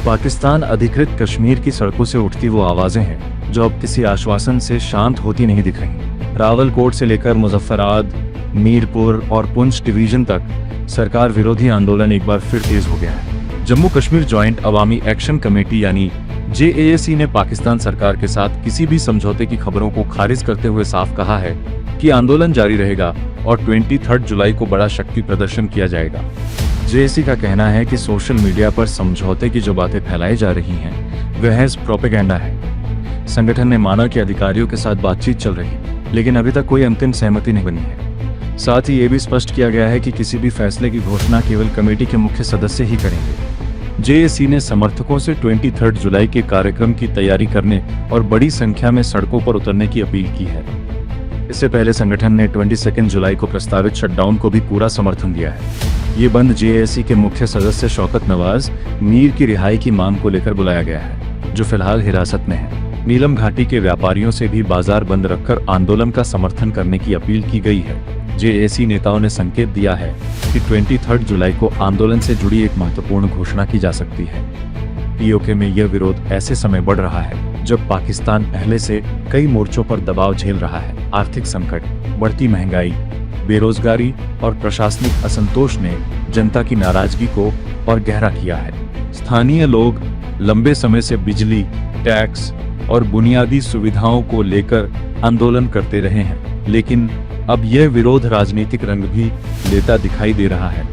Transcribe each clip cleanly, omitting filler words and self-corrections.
पाकिस्तान अधिकृत कश्मीर की सड़कों से उठती वो आवाजें हैं जो अब किसी आश्वासन से शांत होती नहीं दिख रही। रावलकोट से लेकर मुजफ्फराबाद, मीरपुर और पुंछ डिवीजन तक सरकार विरोधी आंदोलन एक बार फिर तेज हो गया है। जम्मू कश्मीर जॉइंट अवामी एक्शन कमेटी यानी JAC ने पाकिस्तान सरकार के साथ किसी भी समझौते की खबरों को खारिज करते हुए साफ कहा है कि आंदोलन जारी रहेगा और 23 जुलाई को बड़ा शक्ति प्रदर्शन किया जाएगा। JAC का कहना है कि सोशल मीडिया पर समझौते की जो बातें फैलाई जा रही हैं वह प्रोपेगेंडा है। संगठन ने माना कि अधिकारियों के साथ बातचीत चल रही है, लेकिन अभी तक कोई अंतिम सहमति नहीं बनी है। साथ ही ये भी स्पष्ट किया गया है कि किसी भी फैसले की घोषणा केवल कमेटी के मुख्य सदस्य ही करेंगे। JAC ने समर्थकों से 23 जुलाई के कार्यक्रम की तैयारी करने और बड़ी संख्या में सड़कों पर उतरने की अपील की है। इससे पहले संगठन ने 22 जुलाई को प्रस्तावित शटडाउन को भी पूरा समर्थन दिया है। ये बंद JAC के मुख्य सदस्य शौकत नवाज मीर की रिहाई की मांग को लेकर बुलाया गया है, जो फिलहाल हिरासत में है। नीलम घाटी के व्यापारियों से भी बाजार बंद रखकर आंदोलन का समर्थन करने की अपील की गई है। JAC नेताओं ने संकेत दिया है कि 23 जुलाई को आंदोलन से जुड़ी एक महत्वपूर्ण घोषणा की जा सकती है। POK में यह विरोध ऐसे समय बढ़ रहा है जब पाकिस्तान पहले से कई मोर्चों पर दबाव झेल रहा है। आर्थिक संकट, बढ़ती महंगाई, बेरोजगारी और प्रशासनिक असंतोष ने जनता की नाराजगी को और गहरा किया है। स्थानीय लोग लंबे समय से बिजली, टैक्स और बुनियादी सुविधाओं को लेकर आंदोलन करते रहे हैं, लेकिन अब यह विरोध राजनीतिक रंग भी लेता दिखाई दे रहा है।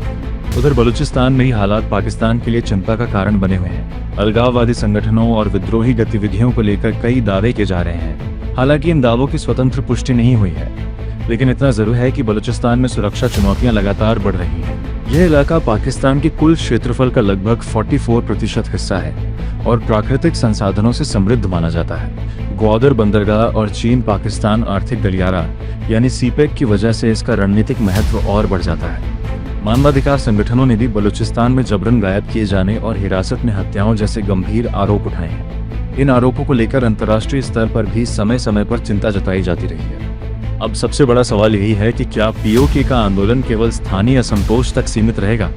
उधर बलूचिस्तान में ही हालात पाकिस्तान के लिए चिंता का कारण बने हुए हैं। अलगाववादी संगठनों और विद्रोही गतिविधियों को लेकर कई दावे किए जा रहे हैं। हालांकि इन दावों की स्वतंत्र पुष्टि नहीं हुई है, लेकिन इतना जरूर है कि बलूचिस्तान में सुरक्षा चुनौतियां लगातार बढ़ रही हैं। यह इलाका पाकिस्तान के कुल क्षेत्रफल का लगभग 44% हिस्सा है और प्राकृतिक संसाधनों से समृद्ध माना जाता है। ग्वादर बंदरगाह और चीन पाकिस्तान आर्थिक गलियारा यानी CPEC की वजह से इसका रणनीतिक महत्व और बढ़ जाता है। मानवाधिकार संगठनों ने भी बलूचिस्तान में जबरन गायब किए जाने और हिरासत में हत्याओं जैसे गंभीर आरोप उठाए हैं। इन आरोपों को लेकर अंतर्राष्ट्रीय स्तर पर भी समय समय पर चिंता जताई जाती रही है। अब सबसे बड़ा सवाल यही है कि क्या POK का आंदोलन केवल स्थानीय असंतोष तक सीमित रहेगा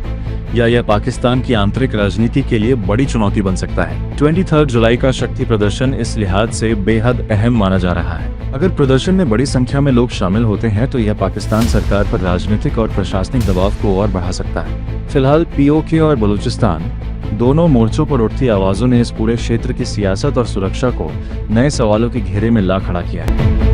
या यह पाकिस्तान की आंतरिक राजनीति के लिए बड़ी चुनौती बन सकता है। 23 जुलाई का शक्ति प्रदर्शन इस लिहाज से बेहद अहम माना जा रहा है। अगर प्रदर्शन में बड़ी संख्या में लोग शामिल होते हैं तो यह पाकिस्तान सरकार पर राजनीतिक और प्रशासनिक दबाव को और बढ़ा सकता है। फिलहाल POK और बलूचिस्तान दोनों मोर्चों पर उठती आवाजों ने इस पूरे क्षेत्र की सियासत और सुरक्षा को नए सवालों के घेरे में ला खड़ा किया है।